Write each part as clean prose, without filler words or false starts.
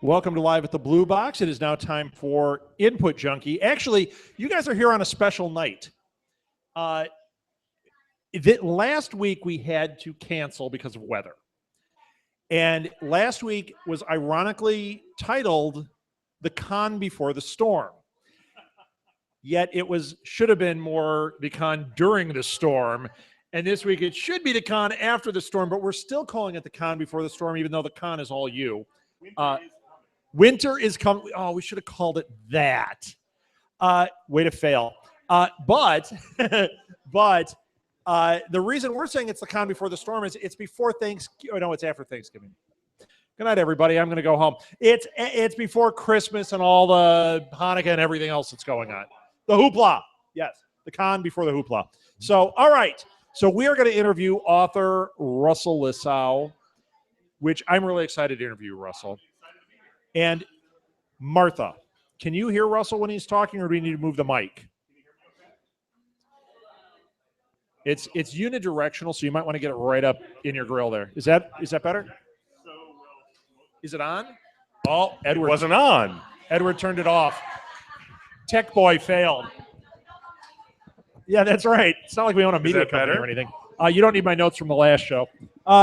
Welcome to Live at the Blue Box. It is now time for Input Junkie. Actually, you guys are here on a special night. Last week we had to cancel because of weather. And last week was ironically titled The Con Before the Storm. Yet it should have been more the con during the storm. And this week it should be the con after the storm, but we're still calling it the con before the storm, even though the con is all you. Winter is coming. Oh, we should have called it that. Way to fail. But the reason we're saying it's the con before the storm is it's before Thanksgiving. Oh, no, it's after Thanksgiving. Good night, everybody. I'm going to go home. It's before Christmas and all the Hanukkah and everything else that's going on. The hoopla. Yes, the con before the hoopla. So, all right. So we are going to interview author Russell Lissau, which I'm really excited to interview Russell. And Martha, can you hear Russell when he's talking, or do we need to move the mic? It's unidirectional, so you might want to get it right up in your grill there. Is that better? Is it on? Oh, Edward it wasn't on. Edward turned it off. Tech boy failed. Yeah, that's right. It's not like we own a media company or anything. You don't need my notes from the last show.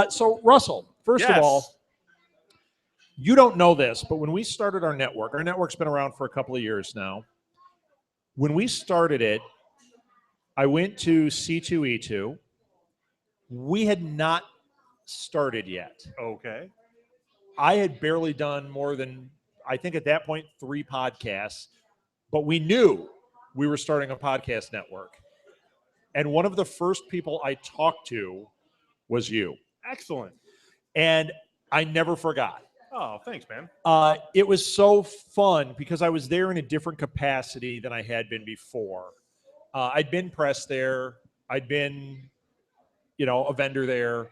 So Russell, first of all, you don't know this, but when we started our network's been around for a couple of years now. When we started it, I went to C2E2. We had not started yet. Okay. I had barely done more than, I think at that point, 3 podcasts, but we knew we were starting a podcast network. And one of the first people I talked to was you. Excellent. And I never forgot. Oh, thanks, man. It was so fun because I was there in a different capacity than I had been before. I'd been press there. I'd been, a vendor there.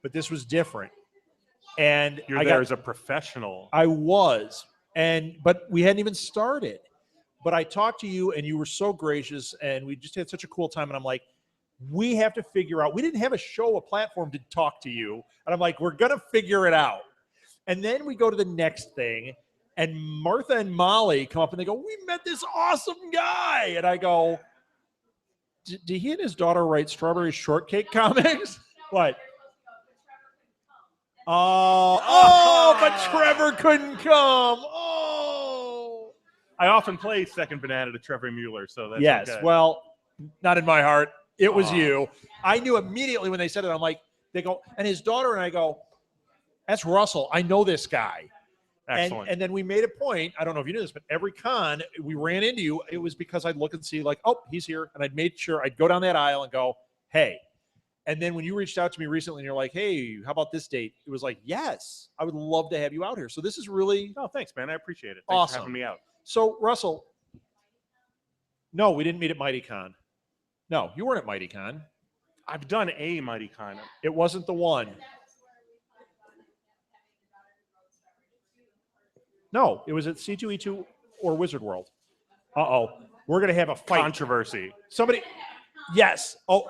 But this was different. And you're there as a professional. I was. But we hadn't even started. But I talked to you, and you were so gracious, and we just had such a cool time. And I'm like, we have to figure out. We didn't have a platform to talk to you. And I'm like, we're going to figure it out. And then we go to the next thing, and Martha and Molly come up, and they go, we met this awesome guy. And I go, did he and his daughter write Strawberry Shortcake comics? What? But Trevor couldn't come. Oh. I often play second banana to Trevor Mueller, so that's yes. Okay. Well, not in my heart. It was you. I knew immediately when they said it. I'm like, they go, and his daughter and I go, that's Russell. I know this guy. Excellent. And then we made a point. I don't know if you knew this, but every con we ran into you, it was because I'd look and see like, oh, he's here. And I'd made sure I'd go down that aisle and go, hey. And then when you reached out to me recently and you're like, hey, how about this date? It was like, yes, I would love to have you out here. So this is really. Oh, thanks, man. I appreciate it. Thanks awesome. for having me out. So, Russell, no, we didn't meet at MightyCon. No, you weren't at MightyCon. I've done a MightyCon. It wasn't the one. No, it was at C2E2 or Wizard World. Uh-oh. We're going to have a fight. Controversy. Somebody. Yes. A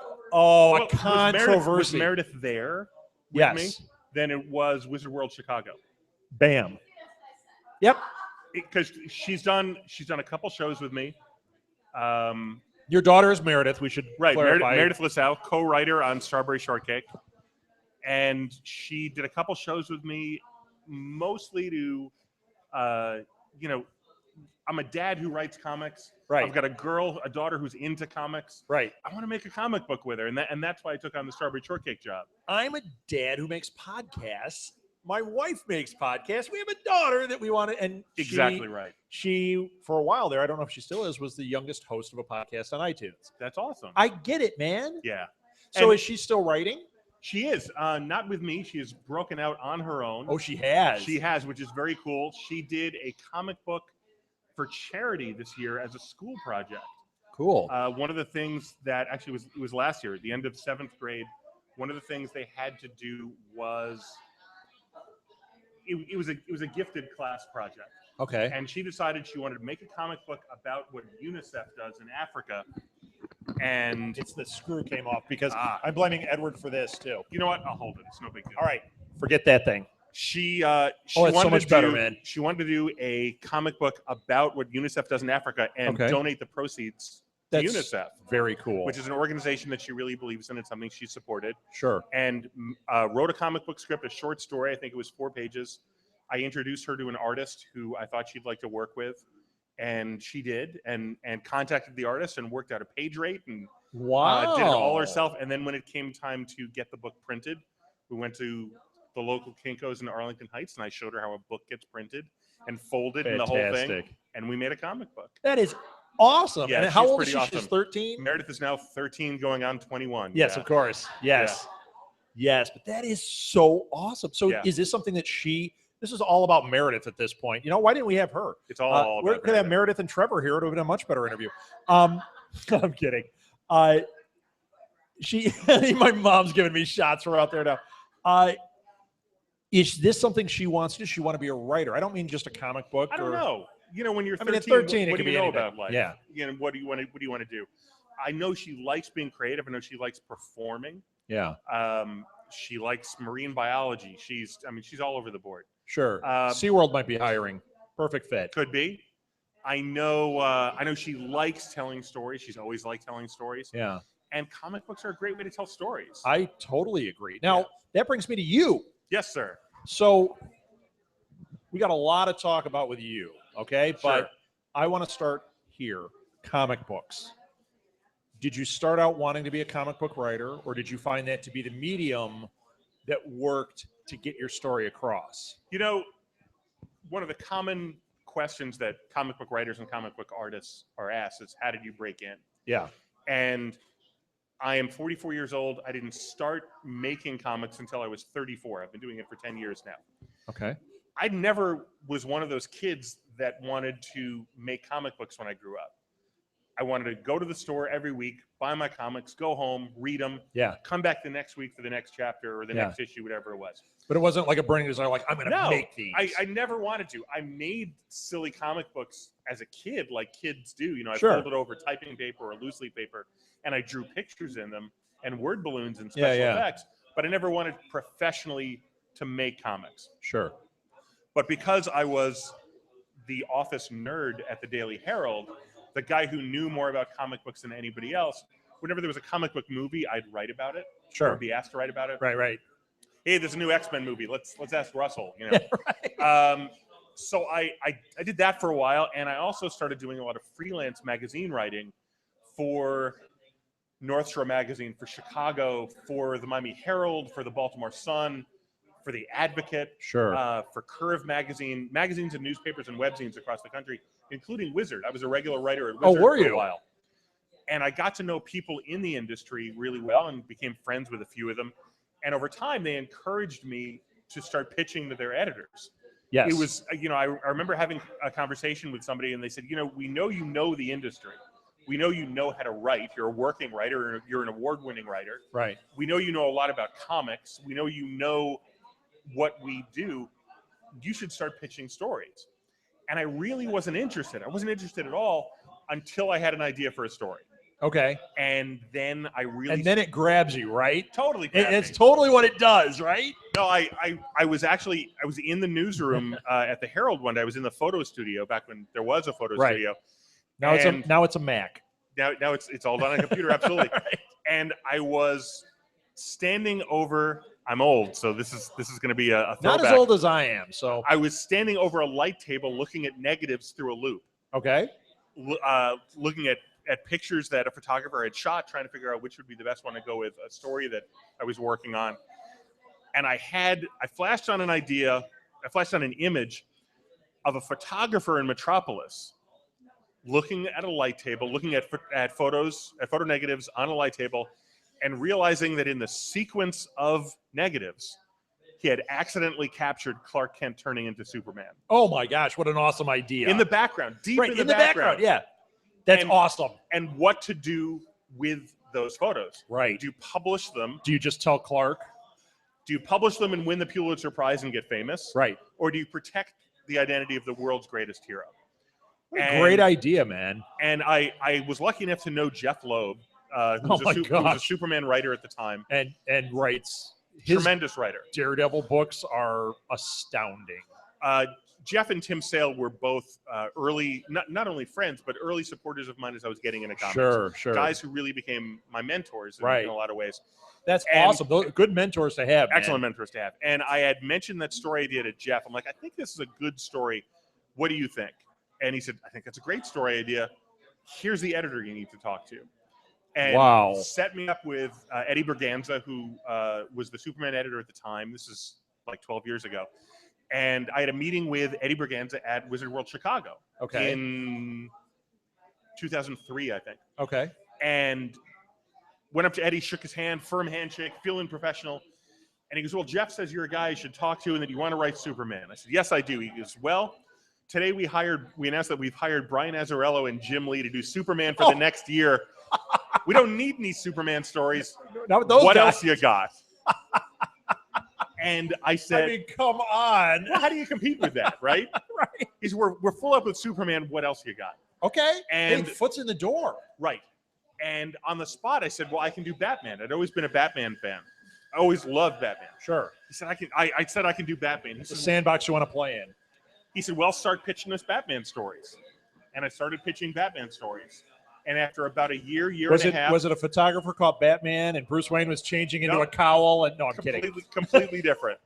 controversy. Was Meredith there with me? Then it was Wizard World Chicago. Bam. Yep. Because she's done a couple shows with me. Your daughter is Meredith. We should clarify. Meredith Lissau, co-writer on Strawberry Shortcake. And she did a couple shows with me, mostly to, I'm a dad who writes comics. Right. I've got a daughter who's into comics. Right. I want to make a comic book with her, and that's why I took on the Strawberry Shortcake job. I'm a dad who makes podcasts. My wife makes podcasts. We have a daughter that we want to, and exactly right. She, for a while there, I don't know if she still is, was the youngest host of a podcast on iTunes. That's awesome. I get it, man. Yeah. So is she still writing? She is. Not with me. She has broken out on her own. Oh, she has? She has, which is very cool. She did a comic book for charity this year as a school project. Cool. One of the things that actually was last year, at the end of 7th grade, one of the things they had to do was it was a gifted class project. Okay. And she decided she wanted to make a comic book about what UNICEF does in Africa. And it's the screw came off because I'm blaming Edward for this too. You know what? I'll hold it. It's no big deal. All right. Forget that thing. She it's wanted so much to better, do, man. She wanted to do a comic book about what UNICEF does in Africa and Okay. donate the proceeds to That's UNICEF, very cool. which is an organization that she really believes in and something she supported. Sure. And wrote a comic book script, a short story. I think it was 4 pages. I introduced her to an artist who I thought she'd like to work with, and she did, and contacted the artist and worked out a page rate and Wow. did it all herself. And then when it came time to get the book printed, we went to the local Kinko's in Arlington Heights, and I showed her how a book gets printed and folded and the whole thing, Fantastic. and we made a comic book. That is awesome. Yeah, and how she's old is pretty she? awesome. She's 13? Meredith is now 13, going on 21. Yes, yeah. of course. Yes. Yes, but that is so awesome. So Yeah. is this something that this is all about Meredith at this point? You know, why didn't we have her? It's all We about could have Meredith and Trevor here. It would have been a much better interview. I'm kidding. My mom's giving me shots. We're out there now. Is this something she wants to do? Does she want to be a writer? I don't mean just a comic book. I don't know. You know, when you're 13, at 13 what it do could you be know anything. about life? Yeah. You know, what do you want to do? I know she likes being creative. I know she likes performing. Yeah. She likes marine biology. She's all over the board. Sure. SeaWorld might be hiring. Perfect fit. Could be. I know she likes telling stories. She's always liked telling stories. Yeah. And comic books are a great way to tell stories. I totally agree. Now, that brings me to you. Yes, sir. So we got a lot to talk about with you, okay? Sure. But I want to start here. Comic books. Did you start out wanting to be a comic book writer, or did you find that to be the medium that worked to get your story across? You know, one of the common questions that comic book writers and comic book artists are asked is, how did you break in? Yeah. And I am 44 years old. I didn't start making comics until I was 34. I've been doing it for 10 years now. Okay. I never was one of those kids that wanted to make comic books when I grew up. I wanted to go to the store every week, buy my comics, go home, read them, come back the next week for the next chapter or the next issue, whatever it was. But it wasn't like a burning desire, like, I'm going to make these. I never wanted to. I made silly comic books as a kid, like kids do. You know, I Sure. folded over typing paper or loose leaf paper, and I drew pictures in them and word balloons and special effects. But I never wanted professionally to make comics. Sure. But because I was the office nerd at the Daily Herald, the guy who knew more about comic books than anybody else, whenever there was a comic book movie, I'd write about it. Sure. Or be asked to write about it. Right. Hey, there's a new X-Men movie. Let's ask Russell. You know. Right. So I did that for a while, and I also started doing a lot of freelance magazine writing for North Shore Magazine, for Chicago, for the Miami Herald, for the Baltimore Sun, for the Advocate, Sure. For Curve Magazine, magazines and newspapers and webzines across the country, including Wizard. I was a regular writer at Wizard for a while. And I got to know people in the industry really well and became friends with a few of them. And over time, they encouraged me to start pitching to their editors. Yes. It was, you know, I remember having a conversation with somebody and they said, you know, we know you know the industry. We know you know how to write. You're a working writer. You're an award-winning writer. Right. We know you know a lot about comics. We know you know what we do. You should start pitching stories. And I really wasn't interested. I wasn't interested at all until I had an idea for a story. Okay. And then I really... And then it grabs you, right? Totally. It's totally what it does, right? No, I was in the newsroom at the Herald one day. I was in the photo studio back when there was a photo studio. Now it's a Mac. Now it's all done on a computer, absolutely. Right. And I was standing over... I'm old, so this is going to be a throwback. Not as old as I am, so... I was standing over a light table looking at negatives through a loop. Okay. Looking at pictures that a photographer had shot, trying to figure out which would be the best one to go with a story that I was working on. And I flashed on an idea, I flashed on an image of a photographer in Metropolis looking at a light table, looking at photo negatives on a light table, and realizing that in the sequence of negatives, he had accidentally captured Clark Kent turning into Superman. Oh my gosh, what an awesome idea. In the background, deep in the background. Yeah. That's awesome. And what to do with those photos. Right. Do you publish them? Do you just tell Clark? Do you publish them and win the Pulitzer Prize and get famous? Right. Or do you protect the identity of the world's greatest hero? What a great idea, man. And I was lucky enough to know Jeff Loeb, who was a Superman writer at the time. And writes His Tremendous writer. Daredevil books are astounding. Jeff and Tim Sale were both early, not only friends, but early supporters of mine as I was getting into comics. Sure. Guys who really became my mentors in a lot of ways. That's awesome. Those good mentors to have. Excellent mentors to have. And I had mentioned that story idea to Jeff. I'm like, I think this is a good story. What do you think? And he said, I think that's a great story idea. Here's the editor you need to talk to. And set me up with Eddie Berganza, who was the Superman editor at the time. This is like 12 years ago. And I had a meeting with Eddie Berganza at Wizard World Chicago in 2003, I think. Okay. And went up to Eddie, shook his hand, firm handshake, feeling professional. And he goes, well, Jeff says you're a guy you should talk to and that you want to write Superman. I said, yes, I do. He goes, well, today we announced that we've hired Brian Azzarello and Jim Lee to do Superman for the next year. We don't need any Superman stories. What else you got? And I said, I mean, come on. Well, how do you compete with that, right? Right. He's we're full up with Superman. What else you got? Okay. And hey, foot's in the door. Right. And on the spot, I said, well, I can do Batman. I'd always been a Batman fan. I always loved Batman. Sure. He said, I said I can do Batman. He said, the sandbox you want to play in. He said, well, start pitching us Batman stories. And I started pitching Batman stories. And after about a year and a half. Was it a photographer called Batman and Bruce Wayne was changing into a cowl? And no, I'm kidding. Completely different.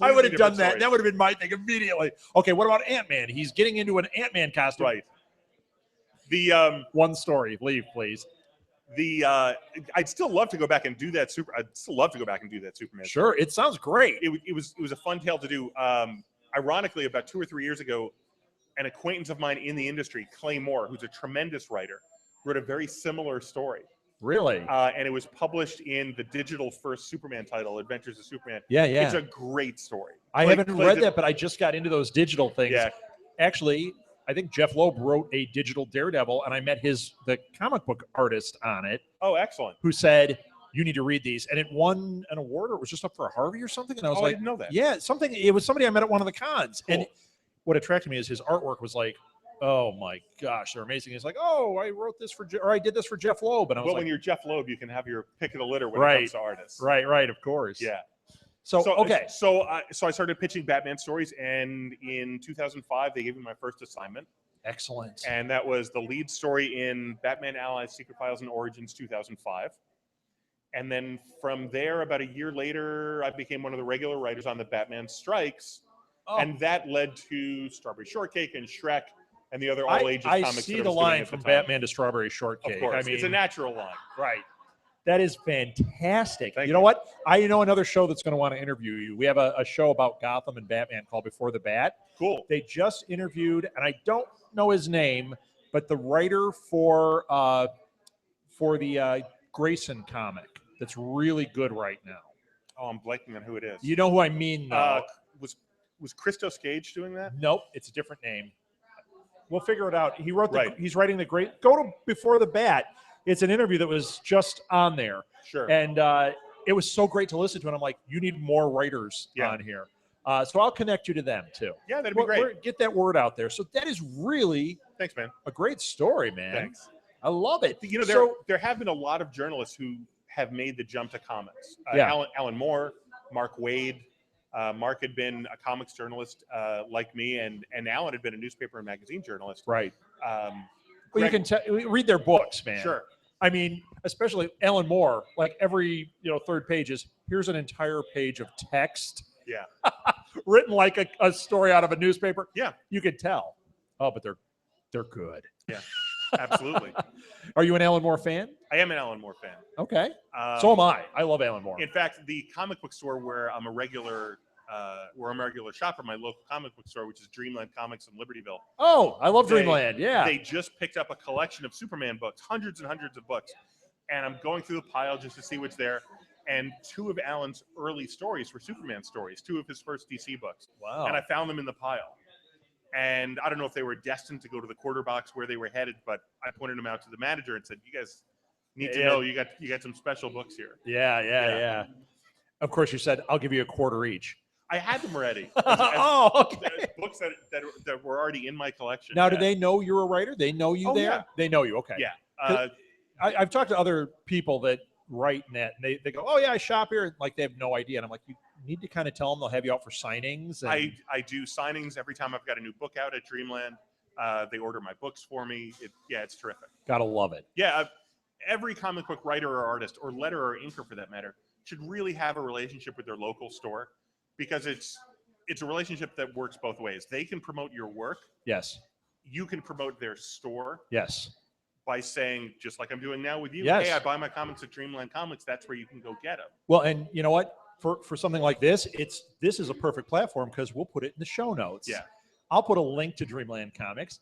I would have done that. Stories. That would have been my thing immediately. Okay, what about Ant-Man? He's getting into an Ant-Man costume. Right. The one story. Leave, please. I'd still love to go back and do that. I'd still love to go back and do that Superman. Sure, it sounds great. It was a fun tale to do. Ironically, about 2 or 3 years ago, an acquaintance of mine in the industry, Clay Moore, who's a tremendous writer, wrote a very similar story. Really? And it was published in the digital first Superman title, Adventures of Superman. Yeah. It's a great story. I haven't read that, but I just got into those digital things. Yeah. Actually, I think Jeff Loeb wrote a digital Daredevil, and I met the comic book artist on it. Oh, excellent. Who said, you need to read these. And it won an award, or it was just up for a Harvey or something. And I was like, I didn't know that. Yeah, something. It was somebody I met at one of the cons. Cool. And what attracted me is his artwork was like, oh my gosh, they're amazing. He's like, oh, I wrote this or I did this for Jeff Loeb. And I was when you're Jeff Loeb, you can have your pick of the litter when it comes to artists. Right, of course. Yeah. So I started pitching Batman stories, and in 2005, they gave me my first assignment. Excellent. And that was the lead story in Batman Allies, Secret Files and Origins 2005. And then from there, about a year later, I became one of the regular writers on the Batman Strikes. Oh. And that led to Strawberry Shortcake and Shrek and the other all-ages comics. I see the line from Batman to Strawberry Shortcake. Of course. I mean, it's a natural line. Right. That is fantastic. Thank you know what? I know another show that's going to want to interview you. We have a show about Gotham and Batman called Before the Bat. Cool. They just interviewed, and I don't know his name, but the writer for the Grayson comic that's really good right now. Oh, I'm blanking on who it is. You know who I mean, though. Was Christos Gage doing that? Nope, it's a different name. We'll figure it out. He wrote he's writing the great. Go to Before the Bat. It's an interview that was just on there. Sure. And it was so great to listen to. And I'm like, you need more writers on here. So I'll connect you to them too. Yeah, that'd be great. Get that word out there. So that is really thanks, man. A great story, man. Thanks. I love it. You know, there have been a lot of journalists who have made the jump to comics. Alan Moore, Mark Wade. Mark had been a comics journalist like me, and Alan had been a newspaper and magazine journalist. Right. Well, you can read their books, man. Sure. I mean, especially Alan Moore, like every third page is, here's an entire page of text. Yeah. Written like a story out of a newspaper. Yeah. You could tell. Oh, but they're good. Yeah. Absolutely. Are you an Alan Moore fan? I am an Alan Moore fan. Okay. So am I. I love Alan Moore. In fact, the comic book store where I'm a regular shopper, my local comic book store, which is Dreamland Comics in Libertyville. Oh, I love Dreamland. Yeah. They just picked up a collection of Superman books, hundreds and hundreds of books. And I'm going through the pile just to see what's there. And 2 of Alan's early stories were Superman stories, 2 of his first DC books. Wow. And I found them in the pile. And I don't know if they were destined to go to the quarter box where they were headed, but I pointed them out to the manager and said, you guys need to know you got some special books here. Yeah. Of course, you said, I'll give you a quarter each. I had them ready. Okay. Books that were already in my collection. Now, do they know you're a writer? They know you there? Yeah. They know you. Okay. Yeah. I've talked to other people that right in that. And they go, oh yeah, I shop here. Like they have no idea. And I'm like, you need to kind of tell them they'll have you out for signings. And I do signings every time I've got a new book out at Dreamland. They order my books for me. It's terrific. Gotta love it. Yeah, every comic book writer or artist, or letterer or inker for that matter, should really have a relationship with their local store, because it's a relationship that works both ways. They can promote your work. Yes. You can promote their store. Yes. By saying, just like I'm doing now with you, yes. hey, I buy my comics at Dreamland Comics. That's where you can go get them. Well, and you know what? For something like this, this is a perfect platform because we'll put it in the show notes. Yeah. I'll put a link to Dreamland Comics.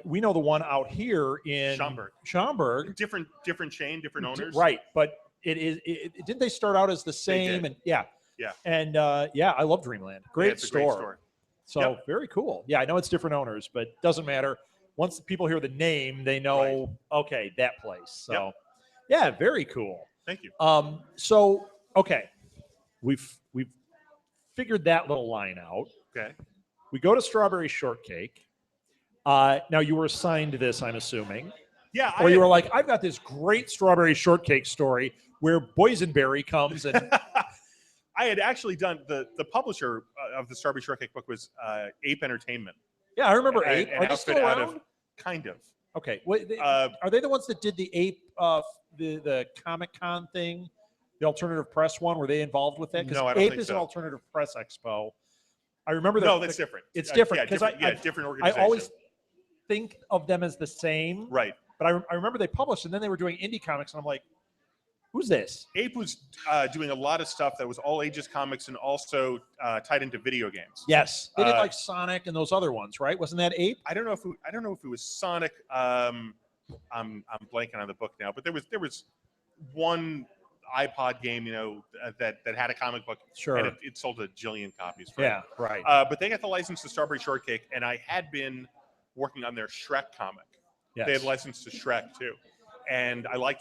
We know the one out here in Schaumburg. Different chain, different owners. Right, but didn't they start out as the same? And yeah. And I love Dreamland. Great store. So very cool. Yeah, I know it's different owners, but doesn't matter. Once people hear the name, they know, okay, that place. So yeah, very cool. Thank you. So okay, we've figured that little line out. Okay. We go to Strawberry Shortcake. Now you were assigned this, I'm assuming. Yeah. Or you were like, I've got this great Strawberry Shortcake story where Boysenberry comes and. I had actually done the publisher of the Strawberry Shortcake book was Ape Entertainment. Yeah, I remember Ape. Are they still around? Kind of. Okay. Wait, are they the ones that did the Ape, the Comic-Con thing, the alternative press one? Were they involved with that? No, I don't Ape think is so. an alternative press expo. I remember that. No, that's different. It's different because different organization. I always think of them as the same. Right. But I remember they published, and then they were doing indie comics, and I'm like, who's this? Ape was doing a lot of stuff that was all ages comics and also tied into video games. Yes, they did like Sonic and those other ones, right? Wasn't that Ape? I don't know if it was Sonic. I'm blanking on the book now, but there was one iPod game, that had a comic book. Sure. And it sold a jillion copies. Yeah, right. But they got the license to Strawberry Shortcake, and I had been working on their Shrek comic. Yes. They had license to Shrek too. And I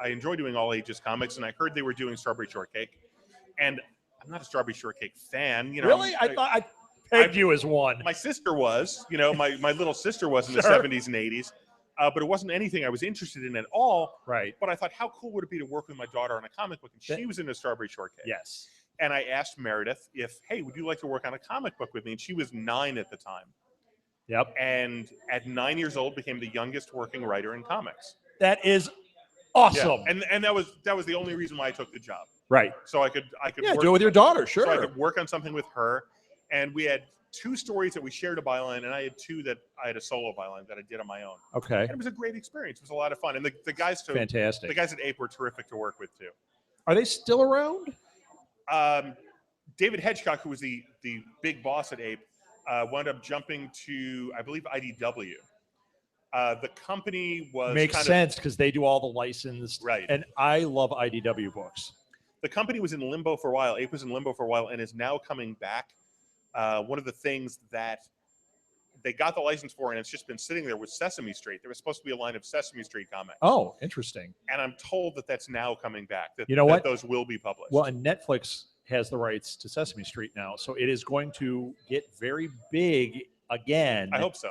enjoy doing all ages comics, and I heard they were doing Strawberry Shortcake. And I'm not a Strawberry Shortcake fan, Really? I thought I pegged you as one. My sister was, my little sister was in the 70s and 80s, but it wasn't anything I was interested in at all. Right. But I thought, how cool would it be to work with my daughter on a comic book? And she was into Strawberry Shortcake. Yes. And I asked Meredith hey, would you like to work on a comic book with me? And she was 9 at the time. Yep. And at 9 years old, became the youngest working writer in comics. That is awesome. Yeah. And that was the only reason why I took the job. Right. So I could do it with your daughter, sure. So I could work on something with her. And we had 2 stories that we shared a byline, and I had 2 that I had a solo byline that I did on my own. Okay. And it was a great experience. It was a lot of fun. And the guys too. Fantastic. The guys at Ape were terrific to work with too. Are they still around? David Hedgecock, who was the big boss at Ape, wound up jumping to, I believe, IDW. The company was makes sense because they do all the licensed. Right. And I love IDW books. The company was in limbo for a while. Ape was in limbo for a while and is now coming back. One of the things that they got the license for, and it's just been sitting there, was Sesame Street. There was supposed to be a line of Sesame Street comics. Oh, interesting. And I'm told that that's now coming back. That, what? Those will be published. Well, and Netflix has the rights to Sesame Street now, so it is going to get very big again. I hope so.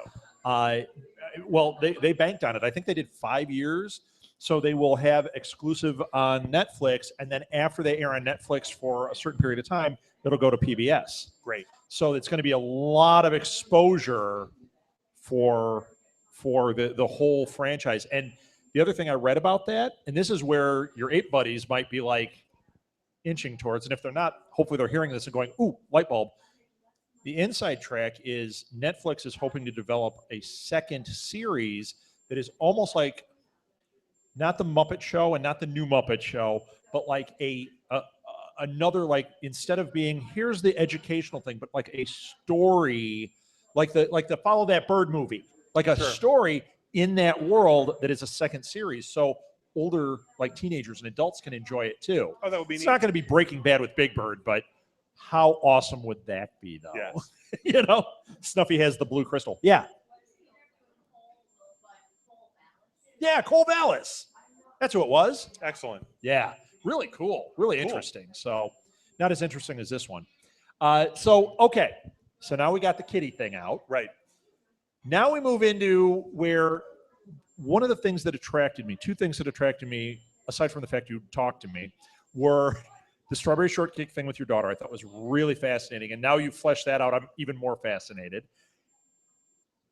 Well, they banked on it. I think they did 5 years. So they will have exclusive on Netflix, and then after they air on Netflix for a certain period of time, it'll go to PBS. Great. So it's going to be a lot of exposure for the whole franchise. And the other thing I read about that, and this is where your Ape buddies might be like inching towards, and if they're not, hopefully they're hearing this and going, ooh, light bulb. The inside track is Netflix is hoping to develop a second series that is almost like not the Muppet Show and not the new Muppet Show, but like another, like, instead of being here's the educational thing, but like a story, like the Follow That Bird movie, like a story in that world that is a second series. So older, like teenagers and adults can enjoy it too. Oh, that would be It's neat. not going to be Breaking Bad with Big Bird, but how awesome would that be, though? Yes. Snuffy has the blue crystal. Yeah. Yeah, Cole Vallis. That's who it was. Excellent. Yeah. Really cool. Really interesting. So not as interesting as this one. Okay. So now we got the kitty thing out. Right. Now we move into where one of the things that attracted me, 2 things that attracted me aside from the fact you talked to me, were the strawberry shortcake thing with your daughter. I thought was really fascinating. And now you fleshed that out. I'm even more fascinated.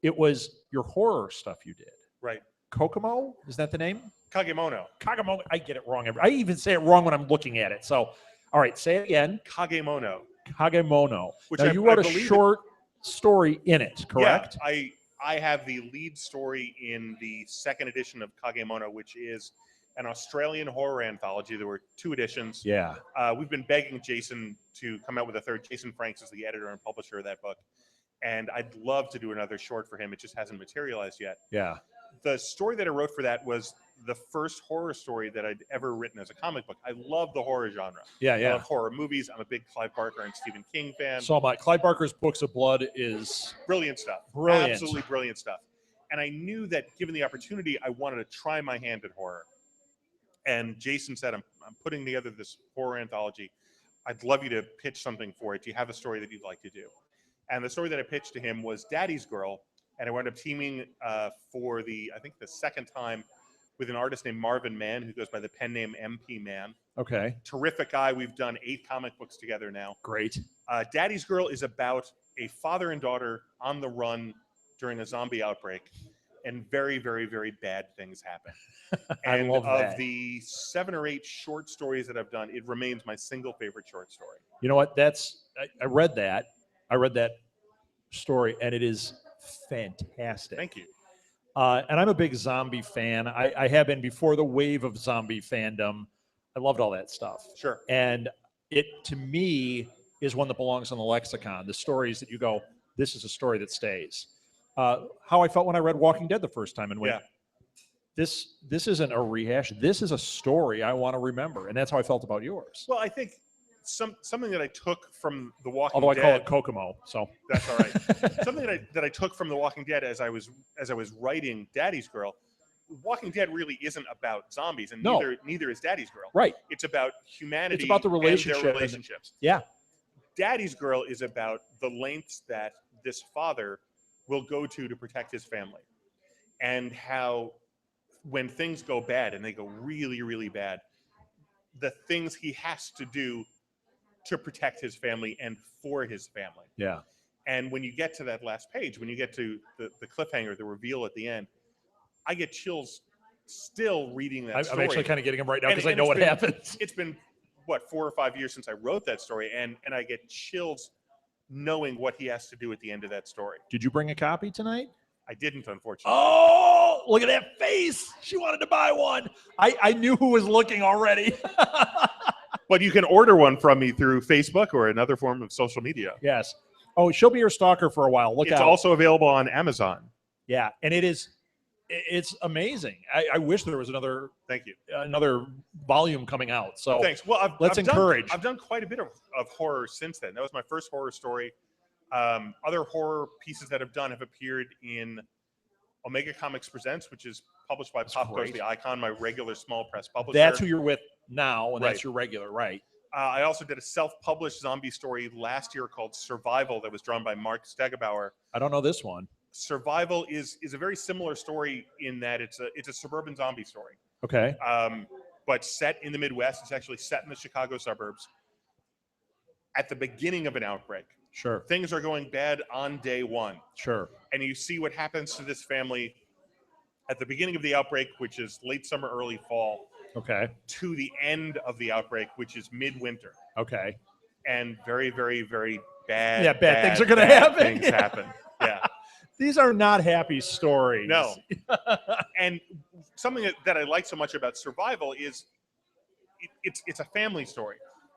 It was your horror stuff you did. Right. Kokomo? Is that the name? Kagemono. Kagemono. I get it wrong. I even say it wrong when I'm looking at it. So, all right, say it again. Kagemono. Kagemono. Which now, you wrote a short story in it, correct? Yeah, I have the lead story in the second edition of Kagemono, which is an Australian horror anthology. There were 2 editions. Yeah. We've been begging Jason to come out with a third. Jason Franks is the editor and publisher of that book. And I'd love to do another short for him. It just hasn't materialized yet. Yeah. The story that I wrote for that was the first horror story that I'd ever written as a comic book. I love the horror genre. Yeah, I yeah. love horror movies. I'm a big Clive Barker and Stephen King fan. So my Clive Barker's Books of Blood is brilliant stuff. Brilliant. Absolutely brilliant stuff. And I knew that given the opportunity, I wanted to try my hand at horror. And Jason said, I'm putting together this horror anthology. I'd love you to pitch something for it. Do you have a story that you'd like to do? And the story that I pitched to him was Daddy's Girl. And I wound up teaming for I think the second time with an artist named Marvin Mann, who goes by the pen name MP Man. Okay. Terrific guy. We've done 8 comic books together now. Great. Daddy's Girl is about a father and daughter on the run during a zombie outbreak, and very, very, very bad things happen. And I love that. Of the 7 or 8 short stories that I've done, it remains my single favorite short story. You know what? I read that. I read that story, and it is fantastic. Thank you. And I'm a big zombie fan. I have been before the wave of zombie fandom. I loved all that stuff. Sure. And it, to me, is one that belongs on the lexicon. The stories that you go, this is a story that stays. How I felt when I read Walking Dead the first time and went, Yeah. This isn't a rehash. This is a story I want to remember. And that's how I felt about yours. Well, I think something that I took from The Walking Although Dead. I call it Kokomo, so that's all right. Something that I took from The Walking Dead as I was writing Daddy's Girl. Walking Dead really isn't about zombies, and neither is Daddy's Girl. Right. It's about humanity. It's about the relationship. And their relationships. Yeah. Daddy's Girl is about the lengths that this father will go to protect his family, and how when things go bad, and they go really, really bad, the things he has to do to protect his family and for his family. Yeah. And when you get to that last page, when you get to the cliffhanger, the reveal at the end, I get chills still reading that story. I'm actually kind of getting them right now because I know what happens. It's been, 4 or 5 years since I wrote that story, and I get chills knowing what he has to do at the end of that story. Did you bring a copy tonight? I didn't, unfortunately. Oh, look at that face. She wanted to buy one. I knew who was looking already. But you can order one from me through Facebook or another form of social media. Yes. Oh, she'll be your stalker for a while. Look out. It's also available on Amazon. Yeah, and it's amazing. I wish there was another. Thank you. Another volume coming out. So thanks. Well, let's encourage. I've done quite a bit of horror since then. That was my first horror story. Other horror pieces that I've done have appeared in Omega Comics Presents, which is published by Pop Goes the Icon, my regular small press publisher. That's who you're with now, and that's your regular, right? I also did a self-published zombie story last year called Survival that was drawn by Mark Stegebauer. I don't know this one. Survival is a very similar story in that it's a suburban zombie story. Okay. But set in the Midwest. It's actually set in the Chicago suburbs at the beginning of an outbreak. Sure. Things are going bad on day one. Sure. And you see what happens to this family at the beginning of the outbreak, which is late summer, early fall. Okay. To the end of the outbreak, which is midwinter. Okay. And very, very, very bad. Yeah, bad things are going to happen. Things happen. Yeah. These are not happy stories. No. And something that I like so much about Survival is it's a family story.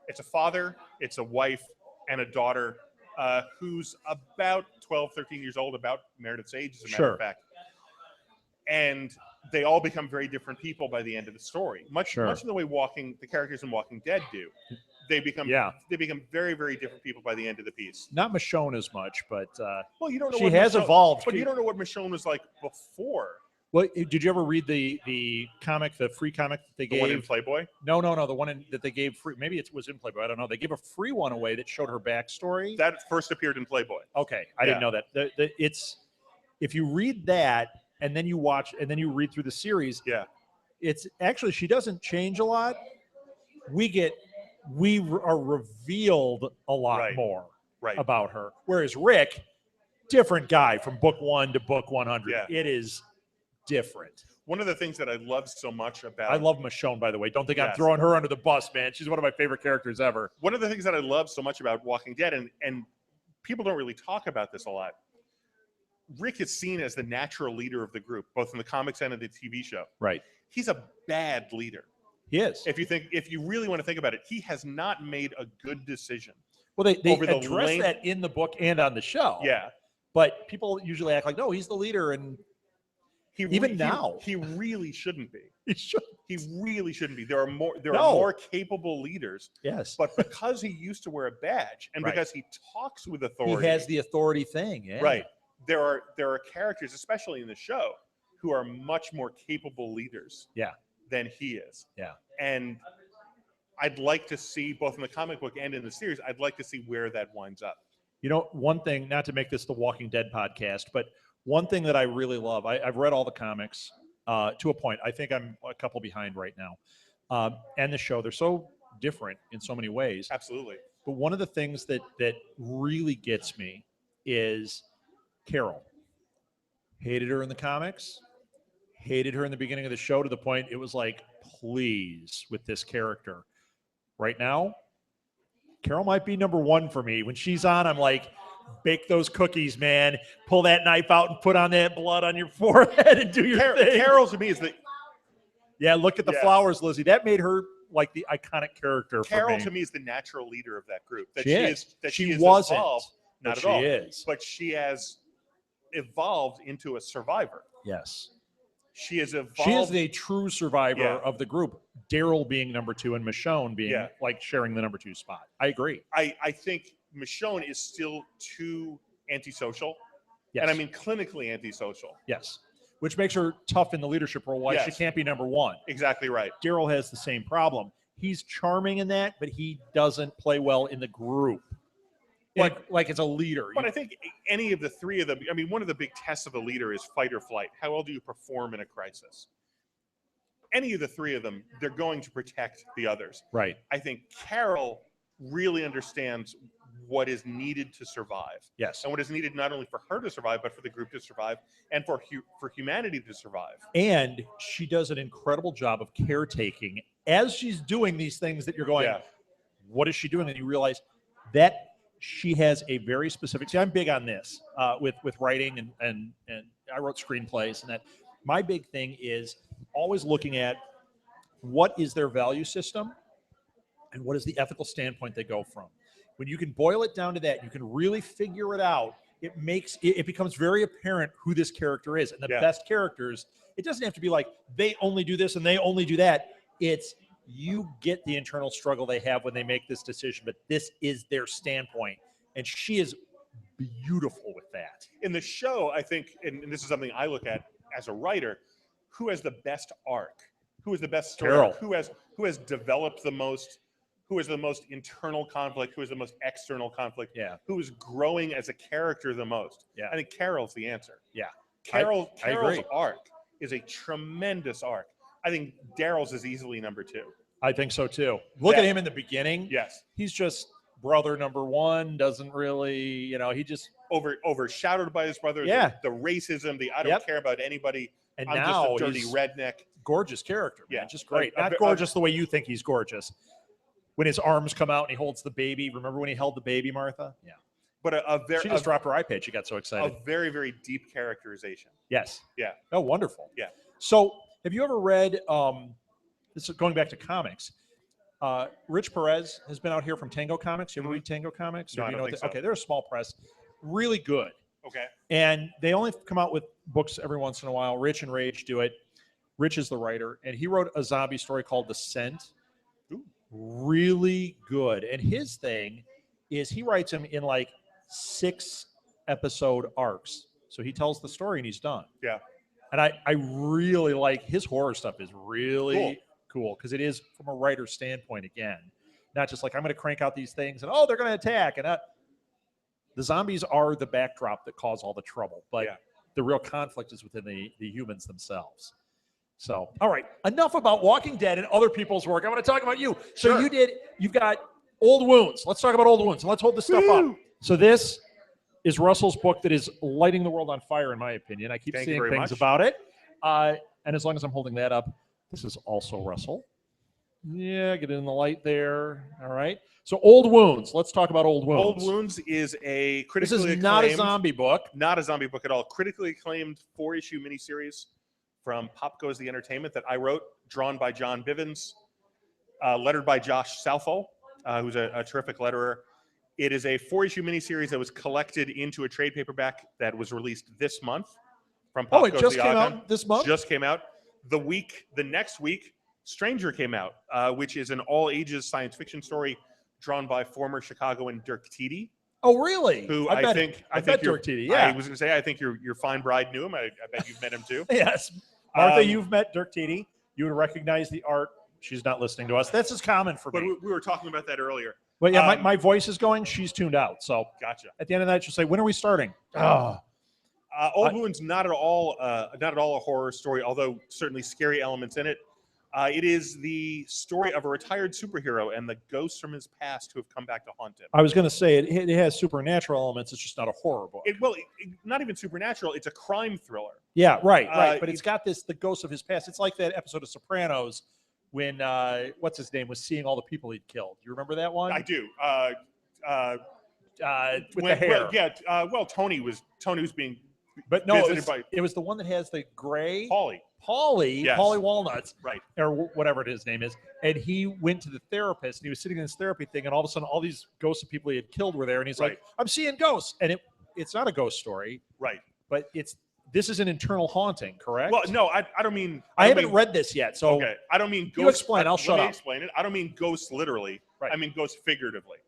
It's a father, it's a wife, and a daughter who's about 12, 13 years old, about Meredith's age, as a matter of fact. And they all become very different people by the end of the story. Much in the way the characters in Walking Dead do. They become very, very different people by the end of the piece. Not Michonne as much, but well, you don't know she has evolved. But you don't know what Michonne was like before. Well, did you ever read the comic, the free comic that they gave? The one in Playboy? No, the one that they gave free. Maybe it was in Playboy. I don't know. They gave a free one away that showed her backstory. That first appeared in Playboy. Okay, I didn't know that. It's if you read that and then you watch and then you read through the series. Yeah. it's actually, she doesn't change a lot. We are revealed a lot more about her. Whereas Rick, different guy from book 1 to book 100. Yeah. It is different. One of the things that I love so much about... I love Michonne, by the way. Don't think I'm throwing her under the bus, man. She's one of my favorite characters ever. One of the things that I love so much about Walking Dead, and people don't really talk about this a lot, Rick is seen as the natural leader of the group, both in the comics and in the TV show. Right. He's a bad leader. He is. If you really want to think about it, he has not made a good decision. Well, they address that in the book and on the show. Yeah. But people usually act like, no, he's the leader, and now he really shouldn't be. He should. He really shouldn't be. There are more capable leaders. Yes. But because he used to wear a badge and because he talks with authority, he has the authority thing. Yeah. Right. There are characters, especially in the show, who are much more capable leaders. Yeah. Than he is. Yeah. And I'd like to see, both in the comic book and in the series, I'd like to see where that winds up. You know, one thing, not to make this the Walking Dead podcast, but one thing that I really love, I've read all the comics to a point. I think I'm a couple behind right now. And the show, they're so different in so many ways. Absolutely. But one of the things that really gets me is Carol. Hated her in the comics. Hated her in the beginning of the show to the point it was like, please, with this character. Right now, Carol might be number 1 for me. When she's on, I'm like, bake those cookies, man. Pull that knife out and put on that blood on your forehead and do your thing. Carol to me is the... Yeah, look at the flowers, Lizzie. That made her like the iconic character for me. Carol to me is the natural leader of that group. That she wasn't. Evolved, not at all. She is. But she has evolved into a survivor. Yes. She has evolved. She is a true survivor of the group. Daryl being number 2 and Michonne being like sharing the number 2 spot. I agree. I think Michonne is still too antisocial. Yes. And I mean clinically antisocial. Yes. Which makes her tough in the leadership role. Why she can't be number 1. Exactly right. Daryl has the same problem. He's charming in that, but he doesn't play well in the group. Like as a leader. But I think any of the 3 of them, I mean, one of the big tests of a leader is fight or flight. How well do you perform in a crisis? Any of the 3 of them, they're going to protect the others. Right. I think Carol really understands what is needed to survive. Yes. And what is needed not only for her to survive, but for the group to survive and for humanity to survive. And she does an incredible job of caretaking as she's doing these things that you're going, what is she doing? And you realize that she has a very specific. See, I'm big on this with writing and I wrote screenplays, and that my big thing is always looking at what is their value system and what is the ethical standpoint they go from. When you can boil it down to that, you can really figure it out. It becomes very apparent who this character is. And the best characters, it doesn't have to be like they only do this and they only do that. It's you get the internal struggle they have when they make this decision, but this is their standpoint. And she is beautiful with that. In the show, I think, and this is something I look at as a writer, who has the best arc? Who is the best story? Carol. Who has developed the most? Who is the most internal conflict? Who is the most external conflict? Yeah. Who is growing as a character the most? Yeah. I think Carol's the answer. Yeah. Carol's agree. arc is a tremendous arc. I think Daryl's is easily number 2. I think so too. Look at him in the beginning. Yes. He's just brother number 1, doesn't really, he just overshadowed by his brother. Yeah. The racism, I don't care about anybody. And I'm now just a dirty he's redneck. Gorgeous character, man. Yeah. Just great. Not gorgeous the way you think he's gorgeous. When his arms come out and he holds the baby. Remember when he held the baby, Martha? Yeah. But she just dropped her iPad. She got so excited. A very, very deep characterization. Yes. Yeah. Oh, wonderful. Yeah. So have you ever read, this is going back to comics, Rich Perez has been out here from Tango Comics. You ever read Tango Comics? No, I don't think so. Okay, they're a small press. Really good. Okay. And they only come out with books every once in a while. Rich and Rage do it. Rich is the writer, and he wrote a zombie story called The Scent. Ooh. Really good. And his thing is he writes them in like 6 episode arcs. So he tells the story and he's done. Yeah. And I really like his horror stuff is really cool because it is from a writer's standpoint again. Not just like I'm going to crank out these things and they're going to attack. And the zombies are the backdrop that cause all the trouble. But the real conflict is within the humans themselves. So, all right, enough about Walking Dead and other people's work. I want to talk about you. So Sure. you've got Old Wounds. Let's talk about Old Wounds, and let's hold this stuff up. So this is Russell's book that is lighting the world on fire, in my opinion. I keep Thank you seeing very things much. about it. And as long as I'm holding that up, this is also Russell. Yeah, get it in the light there. All right. So Old Wounds. Let's talk about Old Wounds. Old Wounds is a This critically is not a acclaimed, zombie book. not a zombie book at all. Critically acclaimed 4-issue miniseries from Pop Goes the Entertainment that I wrote, drawn by John Bivens, lettered by Josh Southall, who's a terrific letterer. It is a 4-issue miniseries that was collected into a trade paperback that was released this month from Pop It Goes just the came Ogham. out this month? Just came out. The next week, Stranger came out, which is an all-ages science fiction story drawn by former Chicagoan Dirk Tiede. Oh, really? Who I I bet think Dirk Tiede, yeah. I was going to say, I think your fine bride knew him. I bet you've met him too. Yes. Martha, you've met Dirk Tiede. You would recognize the art. She's not listening to us. That's as common for But me. we were talking about that earlier. But yeah, my voice is going. She's tuned out. So Gotcha. at the end of the night, she'll say, "When are we starting?" Oh, Old Wounds, not at all a horror story, although certainly scary elements in it. It is the story of a retired superhero and the ghosts from his past who have come back to haunt him. I was going to say it has supernatural elements. It's just not a horror book. Not even supernatural. It's a crime thriller. Yeah, right. But it's got the ghosts of his past. It's like that episode of Sopranos when what's his name was seeing all the people he'd killed. You remember that one? I do. With the hair. Tony was being. But no, visited it was the one that has the gray. Paulie. Yes. Paulie Walnuts. Right. Or whatever his name is. And he went to the therapist and he was sitting in this therapy thing, and all of a sudden all these ghosts of people he had killed were there. And he's like, I'm seeing ghosts. And it's not a ghost story. Right. But this is an internal haunting, correct? Well, no, I don't mean. I haven't read this yet. So okay. I don't mean ghosts. You explain. I'll shut up. Let me explain it. I don't mean ghosts literally. Right. I mean ghosts figuratively.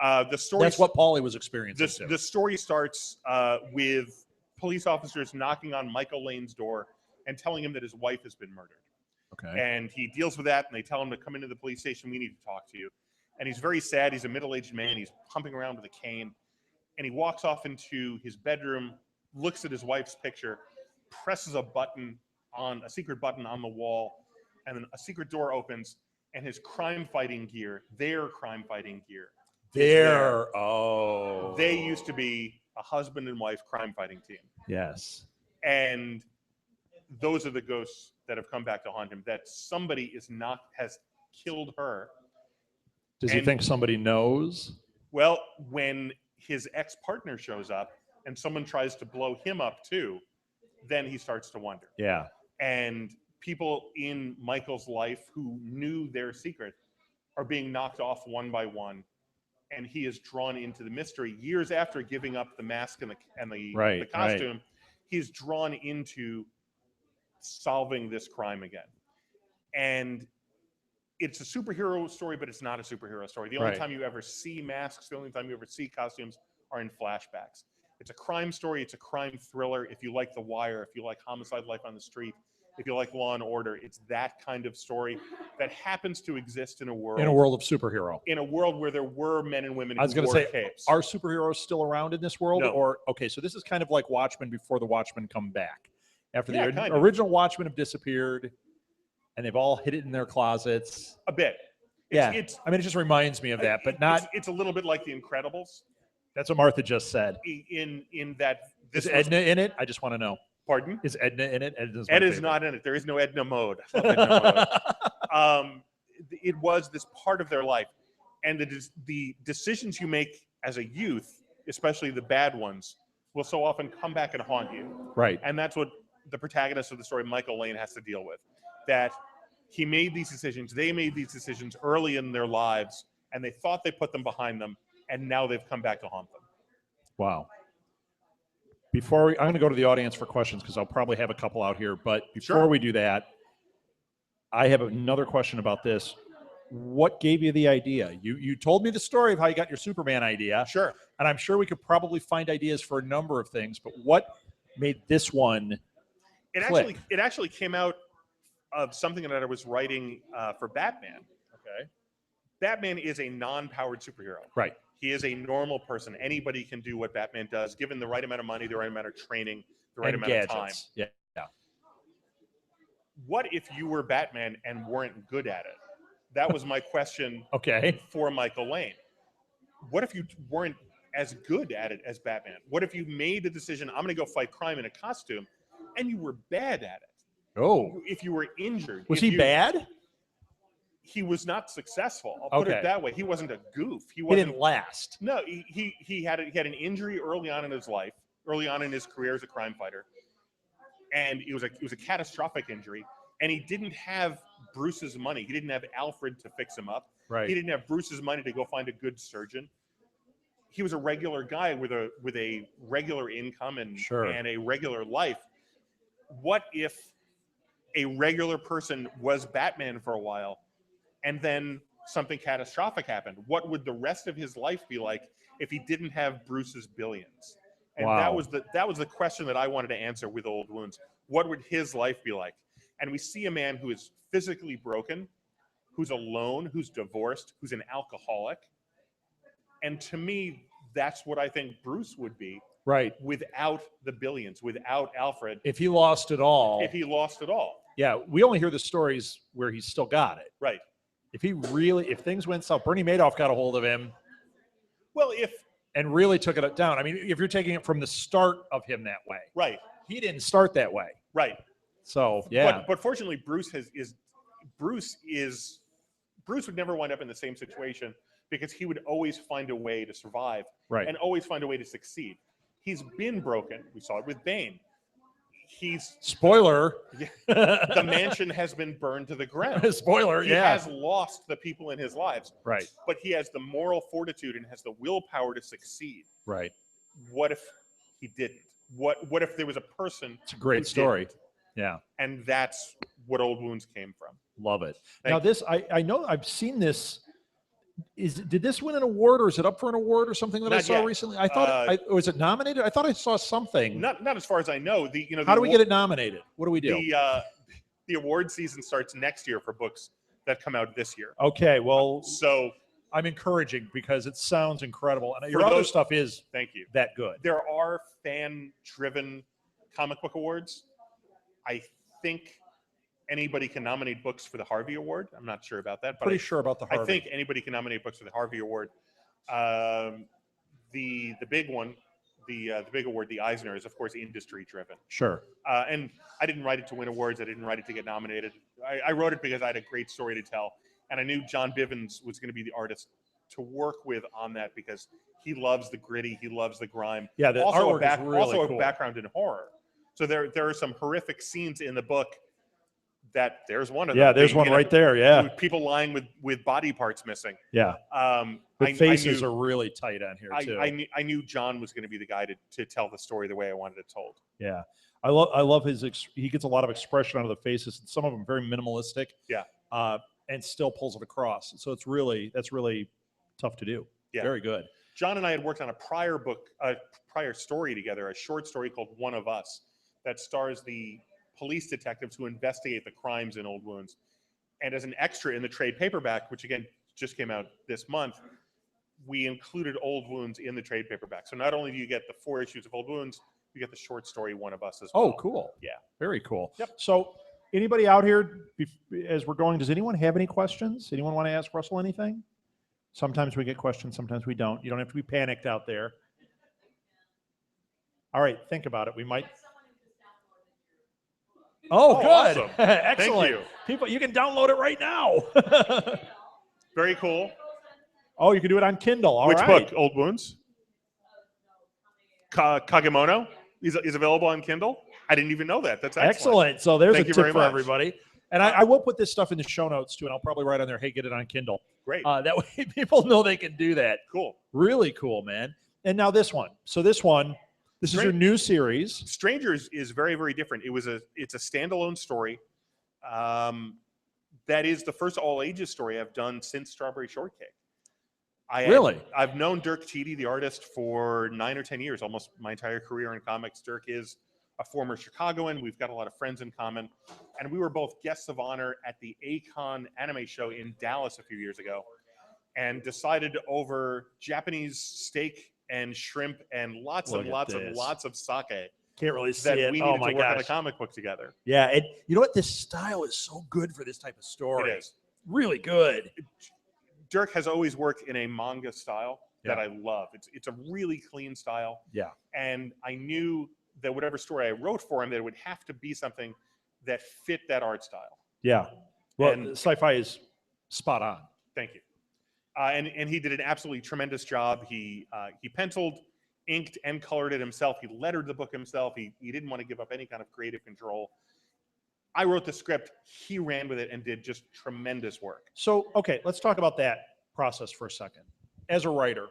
The story. That's what Paulie was experiencing. The story starts with police officers knocking on Michael Lane's door and telling him that his wife has been murdered. Okay. And he deals with that, and they tell him to come into the police station. We need to talk to you. And he's very sad. He's a middle-aged man. He's pumping around with a cane. And he walks off into his bedroom, looks at his wife's picture, presses a secret button on the wall, and then a secret door opens, and his crime-fighting gear, their crime-fighting gear. They used to be a husband and wife crime-fighting team. Yes. And those are the ghosts that have come back to haunt him, that somebody has killed her. Does he think somebody knows? Well, when his ex-partner shows up and someone tries to blow him up too, then he starts to wonder. Yeah. And people in Michael's life who knew their secret are being knocked off one by one, and he is drawn into the mystery. Years after giving up the mask and the costume, he's drawn into solving this crime again. And it's a superhero story, but it's not a superhero story. The only time you ever see masks, the only time you ever see costumes are in flashbacks. It's a crime story. It's a crime thriller. If you like The Wire, if you like Homicide: Life on the Street, if you like Law and Order, it's that kind of story that happens to exist in a world of superhero. In a world where there were men and women. I was going to say, capes. Are superheroes still around in this world? No. Or okay, so this is kind of like Watchmen before the Watchmen come back. After the kind original Watchmen have disappeared, and they've all hid it in their closets. A bit. It just reminds me of that, but not. It's a little bit like The Incredibles. That's what Martha just said. In that, is Edna in it? I just want to know. Pardon? Is Edna in it? Ed is not in it. There is no Edna mode. It was this part of their life, and the decisions you make as a youth, especially the bad ones, will so often come back and haunt you. Right. And that's what the protagonist of the story, Michael Lane, has to deal with. That he made these decisions, they made these decisions early in their lives, and they thought they put them behind them, and now they've come back to haunt them. Wow. I'm going to go to the audience for questions because I'll probably have a couple out here. But before we do that, I have another question about this. What gave you the idea? You told me the story of how you got your Superman idea. Sure. And I'm sure we could probably find ideas for a number of things. But what made this one click? It actually came out of something that I was writing for Batman. Okay. Batman is a non-powered superhero. Right. He is a normal person. Anybody can do what Batman does, given the right amount of money, the right amount of training, the right amount of time. Yeah. what if you were Batman and weren't good at it? That was my question Okay. for Michael Lane. What if you weren't as good at it as Batman? What if you made the decision, I'm going to go fight crime in a costume, and you were bad at it? Oh. If you were injured. Was he bad? He was not successful. I'll put it that way. He wasn't a goof. He didn't last. No, he had an injury early on in his life, early on in his career as a crime fighter. And it was a catastrophic injury. And he didn't have Bruce's money. He didn't have Alfred to fix him up. Right. He didn't have Bruce's money to go find a good surgeon. He was a regular guy with a regular income and a regular life. What if a regular person was Batman for a while and then something catastrophic happened? What would the rest of his life be like if he didn't have Bruce's billions? And that was the question that I wanted to answer with Old Wounds. What would his life be like? And we see a man who is physically broken, who's alone, who's divorced, who's an alcoholic. And to me, that's what I think Bruce would be. Right. Without the billions, without Alfred. If he lost it all. If he lost it all. Yeah, we only hear the stories where he's still got it. Right. If things went south, Bernie Madoff got a hold of him. Well, and really took it down. I mean, if you're taking it from the start of him that way. Right. He didn't start that way. Right. So, yeah. But fortunately, Bruce would never wind up in the same situation because he would always find a way to survive. Right. And always find a way to succeed. He's been broken. We saw it with Bane. Spoiler. The mansion has been burned to the ground. Spoiler, He has lost the people in his lives. Right. But he has the moral fortitude and has the willpower to succeed. Right. What if he didn't? What if there was a person? It's a great story. Yeah. And that's what Old Wounds came from. Love it. I know I've seen this. Did this win an award, or is it up for an award or something that I saw recently? I thought was it nominated? I thought I saw something. Not as far as I know. How do we get it nominated? What do we do? The award season starts next year for books that come out this year. Okay, well, so I'm encouraging because it sounds incredible, and your other stuff is that good. There are fan-driven comic book awards. I think anybody can nominate books for the Harvey Award. I'm not sure about that. But Pretty sure about the Harvey. I think anybody can nominate books for the Harvey Award. The big one, the big award, the Eisner, is of course industry driven. Sure. And I didn't write it to win awards. I didn't write it to get nominated. I wrote it because I had a great story to tell, and I knew John Bivens was going to be the artist to work with on that because he loves the gritty, he loves the grime. Yeah, the artwork is really cool. A background in horror. So there are some horrific scenes in the book. There's one of them. Yeah, there's one right there. Yeah, people lying with body parts missing. Yeah, the faces are really tight on here too. I knew John was going to be the guy to tell the story the way I wanted it told. Yeah, I love his. He gets a lot of expression out of the faces, and some of them very minimalistic. Yeah, and still pulls it across. So that's really tough to do. Yeah, very good. John and I had worked on a prior story together, a short story called One of Us, that stars the police detectives who investigate the crimes in Old Wounds. And as an extra in the trade paperback, which again just came out this month, we included Old Wounds in the trade paperback. So not only do you get the 4 issues of Old Wounds, you get the short story One of Us as well. Oh, cool. Yeah. Very cool. Yep. So anybody out here, as we're going, does anyone have any questions? Anyone want to ask Russell anything? Sometimes we get questions, sometimes we don't. You don't have to be panicked out there. All right, think about it. We might... Oh, good. Awesome. Excellent. Thank you. People, you can download it right now. Very cool. Oh, you can do it on Kindle. All Which right. book? Old Wounds? Kagemono is available on Kindle? I didn't even know that. That's excellent. So there's Thank a you tip very for much. everybody. And I will put this stuff in the show notes too, and I'll probably write on there, hey, get it on Kindle. Great. That way people know they can do that. Cool. Really cool, man. And now this one. So this is your new series. Strangers is very, very different. It's a standalone story. That is the first all ages story I've done since Strawberry Shortcake. I've known Dirk Tiede, the artist, for 9 or 10 years, almost my entire career in comics. Dirk is a former Chicagoan. We've got a lot of friends in common. And we were both guests of honor at the A-Kon anime show in Dallas a few years ago, and decided over Japanese steak and shrimp and lots of sake Can't really see that it. we Oh needed my to work on a gosh. comic book together. Yeah, and you know what? This style is so good for this type of story. It is. Really good. Dirk has always worked in a manga style that Yeah. I love. It's a really clean style. Yeah. And I knew that whatever story I wrote for him, that it would have to be something that fit that art style. Yeah. Well, And- sci-fi is spot on. Thank you. And he did an absolutely tremendous job. He penciled, inked, and colored it himself. He lettered the book himself. He didn't want to give up any kind of creative control. I wrote the script. He ran with it and did just tremendous work. So, okay, let's talk about that process for a second. As a writer,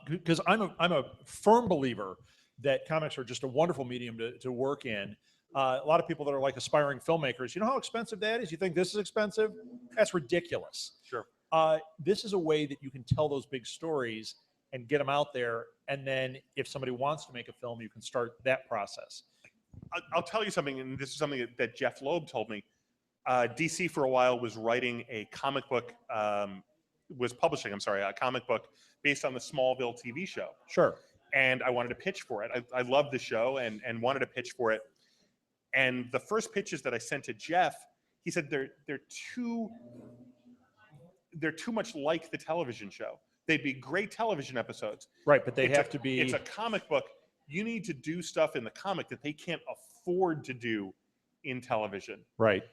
because I'm a firm believer that comics are just a wonderful medium to work in. A lot of people that are like aspiring filmmakers, you know how expensive that is? You think this is expensive? That's ridiculous. Sure. This is a way that you can tell those big stories and get them out there. And then if somebody wants to make a film, you can start that process. I'll tell you something, and this is something that Jeff Loeb told me. DC for a while was writing a comic book, was publishing, a comic book based on the Smallville TV show. Sure. And I wanted to pitch for it. I loved the show and wanted to pitch for it. And the first pitches that I sent to Jeff, he said they're too much like the television show. They'd be great television episodes. Right, but they have to be. It's a comic book. You need to do stuff in the comic that they can't afford to do in television. Right.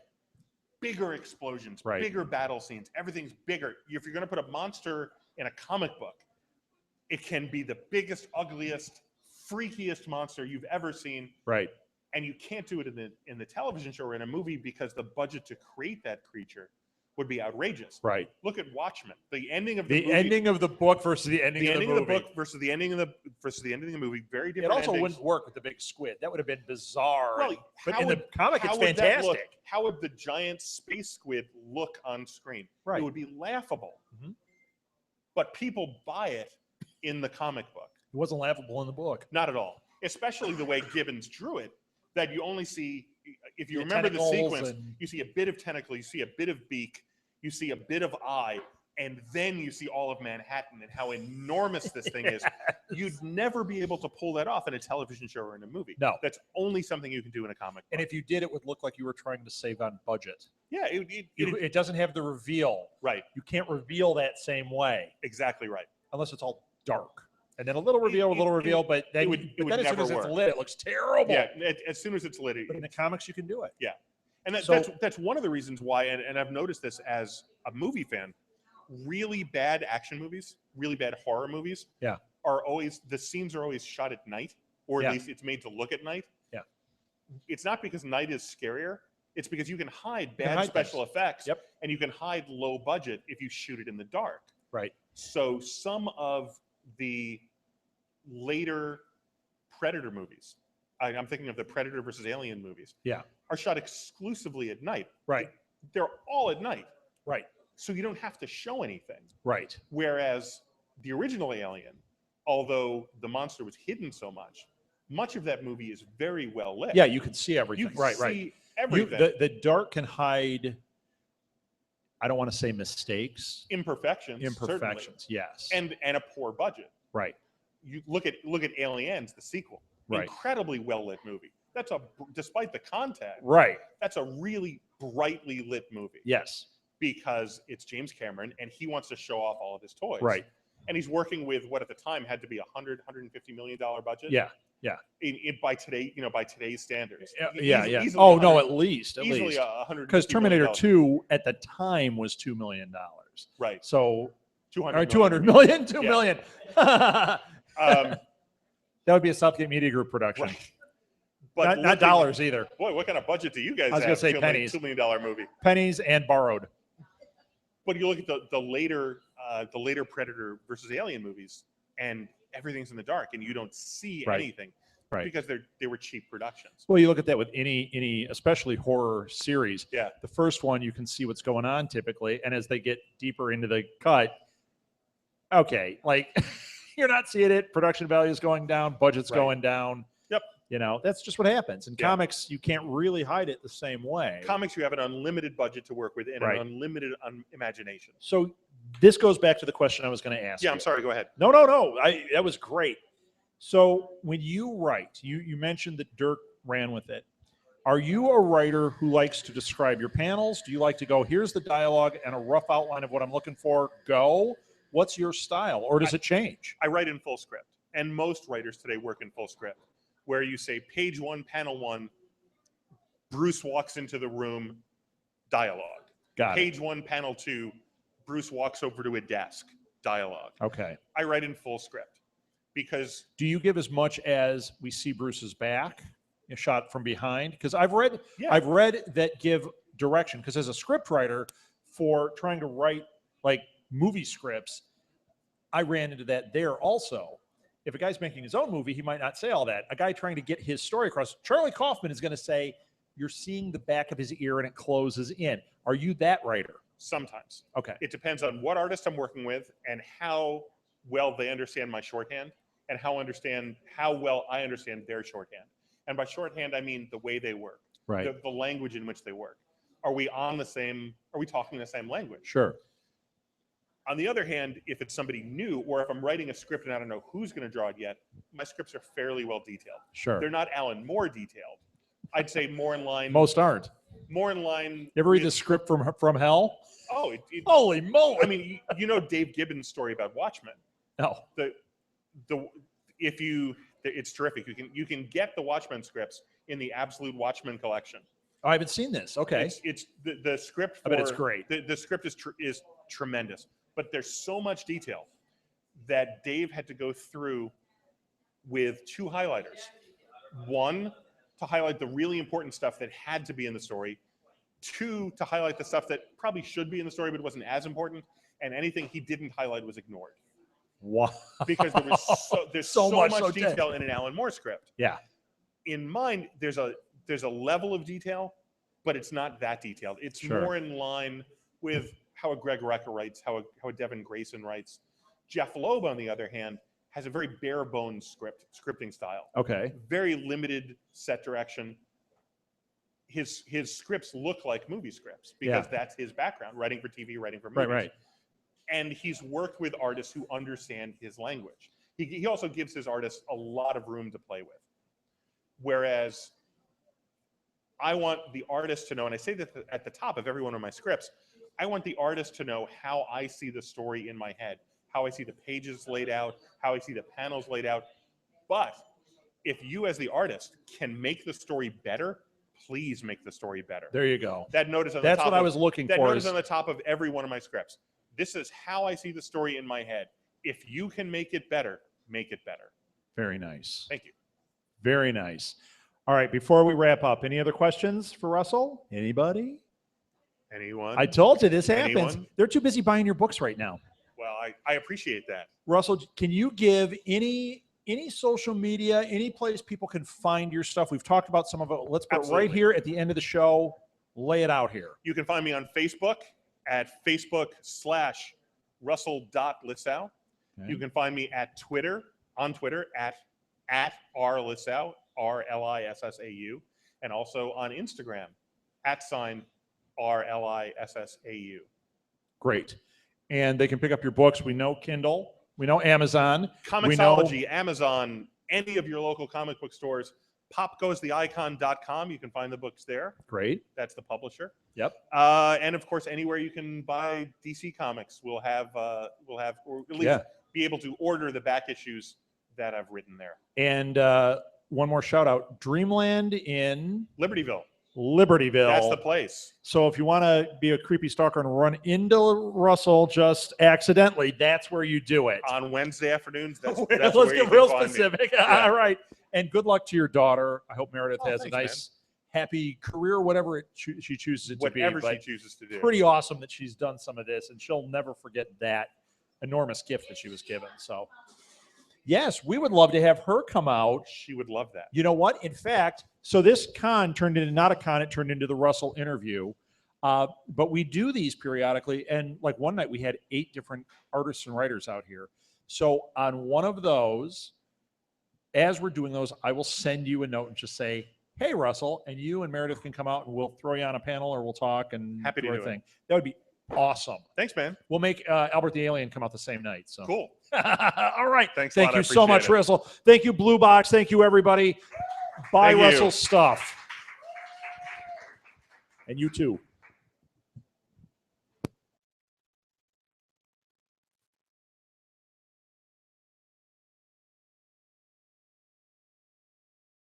Bigger explosions, Right. bigger battle scenes. Everything's bigger. If you're going to put a monster in a comic book, it can be the biggest, ugliest, freakiest monster you've ever seen. Right. And you can't do it in the television show or in a movie because the budget to create that creature would be outrageous. Right. Look at Watchmen. The ending of The ending of the book versus the ending of the movie. of the book versus the ending of the movie. Very It different. also endings. wouldn't work with the big squid. That would have been bizarre. Well, but how in would- the comic, it's how would that look? fantastic. How would the giant space squid look on screen? Right. It would be laughable. Mhm. But people buy it in the comic book. It wasn't laughable in the book. Not at all. Especially the way Gibbons drew it, that you only see, if you The remember the tentacles sequence, and- you see a bit of tentacle, you see a bit of beak, you see a bit of eye, and then you see all of Manhattan and how enormous this thing is. You'd never be able to pull that off in a television show or in a movie. No. That's only something you can do in a comic book. And if you did, it would look like you were trying to save on budget. Yeah, It doesn't have the reveal. right. You can't reveal that same way Exactly right. unless it's all dark. And then a little reveal, but then, it would but then as soon never as it's work. lit, it looks terrible. Yeah, as soon as it's lit. But in the comics, you can do it. And So- that's one of the reasons why, and I've noticed this as a movie fan, really bad action movies, really bad horror movies, Yeah. are always, the scenes are always shot at night, or at Yeah. least it's made to look at night. Yeah. It's not because night is scarier. It's because you can hide can bad hide special effects, Yep. and you can hide low budget if you shoot it in the dark. Right. So some of the later Predator movies, I'm thinking of the Predator versus Alien movies, Yeah. are shot exclusively at night. Right. They're all at night, Right. so you don't have to show anything. Right. Whereas the original Alien, although the monster was hidden so much of that movie is very well lit. Yeah, you can see everything. You can right. see everything. The dark can hide, I don't want to say mistakes, Imperfections. imperfections. Yes. Certainly. And a poor budget. right. You look at Aliens, the sequel. Right. Incredibly well lit movie. Despite the content, Right. that's a really brightly lit movie. Yes. Because it's James Cameron and he wants to show off all of his toys. Right. And he's working with what at the time had to be $150 million budget. Yeah. By today's standards. Yeah. Easily Oh no, 100 at least easily $150 because Terminator million. 2 at the time was $2 million. Right. So 200 200 million, 2 Yeah. million. That would be a Southgate Media Group production. Right. But Not dollars either. Boy, what kind of budget do you guys I was have? gonna say $2 million pennies. $2 million movie. Pennies and borrowed. But you look at the later Predator versus Alien movies, and everything's in the dark, and you don't see Right. anything, Right. Because they were cheap productions. Well, you look at that with any especially horror series. Yeah. The first one, you can see what's going on typically, and as they get deeper into the cut, okay, like you're not seeing it. Production value is going down, budget's Right. going down. Yep. You know, that's just what happens. In Yeah. comics, you can't really hide it the same way. Comics, you have an unlimited budget to work with and Right. an unlimited imagination. So this goes back to the question I was going to ask. Yeah, you. I'm sorry. Go ahead. No. That was great. So when you write, you mentioned that Dirk ran with it. Are you a writer who likes to describe your panels? Do you like to go, here's the dialogue and a rough outline of what I'm looking for, go? What's your style, or does it change? I write in full script, and most writers today work in full script, where you say page 1, panel 1, Bruce walks into the room, dialogue. Got it. Page 1, panel 2, Bruce walks over to a desk, dialogue. Okay. I write in full script because Do you give as much as we see Bruce's back, a shot from behind? Because I've read that give direction. Because as a script writer, for trying to write like movie scripts, I ran into that there also. If a guy's making his own movie, he might not say all that. A guy trying to get his story across, Charlie Kaufman is going to say, you're seeing the back of his ear and it closes in. Are you that writer? sometimes. Okay. It depends on what artist I'm working with and how well they understand my shorthand and how well I understand their shorthand. And by shorthand, I mean the way they work, Right. the language in which they work. Are we talking the same language? Sure. On the other hand, if it's somebody new, or if I'm writing a script and I don't know who's going to draw it yet, my scripts are fairly well detailed. Sure. They're not Alan Moore detailed. I'd say more in line. Most aren't. More in line. You ever read the script from hell? Oh, holy moly! I mean, you know Dave Gibbons' story about Watchmen. No. It's terrific. You can get the Watchmen scripts in the Absolute Watchmen collection. Oh, I haven't seen this. Okay. It's the script. I bet it's great. The script is tremendous, but there's so much detail that Dave had to go through with two highlighters. One, to highlight the really important stuff that had to be in the story. Two, to highlight the stuff that probably should be in the story but wasn't as important, and anything he didn't highlight was ignored. Wow. Because there's so much detail in an Alan Moore script. Yeah. In mine, there's a level of detail, but it's not that detailed. It's more in line with how a Greg Rucka writes, how a Devin Grayson writes. Jeff Loeb, on the other hand, has a very bare bones scripting style. Okay. Very limited set direction. His scripts look like movie scripts because that's his background, writing for TV, writing for movies. Right. And he's worked with artists who understand his language. He also gives his artists a lot of room to play with. Whereas I want the artist to know, and I say that at the top of every one of my scripts, I want the artist to know how I see the story in my head, how I see the pages laid out, how I see the panels laid out. But if you as the artist can make the story better, please make the story better. There you go. That note is on the top. That's what I was looking for. That note is on the top of every one of my scripts. This is how I see the story in my head. If you can make it better, make it better. Very nice. Thank you. Very nice. All right, before we wrap up, any other questions for Russell? Anybody? Anyone? I told you this happens. Anyone? They're too busy buying your books right now. Well, I appreciate that. Russell, can you give any social media, any place people can find your stuff? We've talked about some of it. Let's put it right here at the end of the show. Lay it out here. You can find me on Facebook at facebook.com/russell.lissau. Okay. You can find me on Twitter at @rlissau, RLISSAU, and also on Instagram @RLISSAU. Great. And they can pick up your books. We know Kindle. We know Amazon. Comixology, Amazon, any of your local comic book stores. popgoestheicon.com. You can find the books there. Great. That's the publisher. Yep. And of course, anywhere you can buy DC Comics, we'll have, or at least be able to order the back issues that I've written there. And one more shout out: Dreamland in Libertyville. That's the place. So if you want to be a creepy stalker and run into Russell just accidentally, that's where you do it. On Wednesday afternoons, that's let's where get real specific. All right. And good luck to your daughter. I hope Meredith has a nice, happy career, whatever she chooses it to be. Whatever she chooses to do. Pretty awesome that she's done some of this, and she'll never forget that enormous gift that she was given. So, yes, we would love to have her come out. She would love that. You know what? In fact, so this con turned into not a con, it turned into the Russell interview. But we do these periodically. And like one night we had 8 different artists and writers out here. So on one of those, as we're doing those, I will send you a note and just say, hey, Russell, and you and Meredith can come out and we'll throw you on a panel or we'll talk and happy to do thing. it. That would be Awesome. Thanks, man. We'll make Albert the Alien come out the same night. So Cool. All right. Thanks a Thank lot. I you so much, appreciate it. Russell. Thank you, Blue Box. Thank you, everybody. Buy Thank you. Russell's stuff. And you too.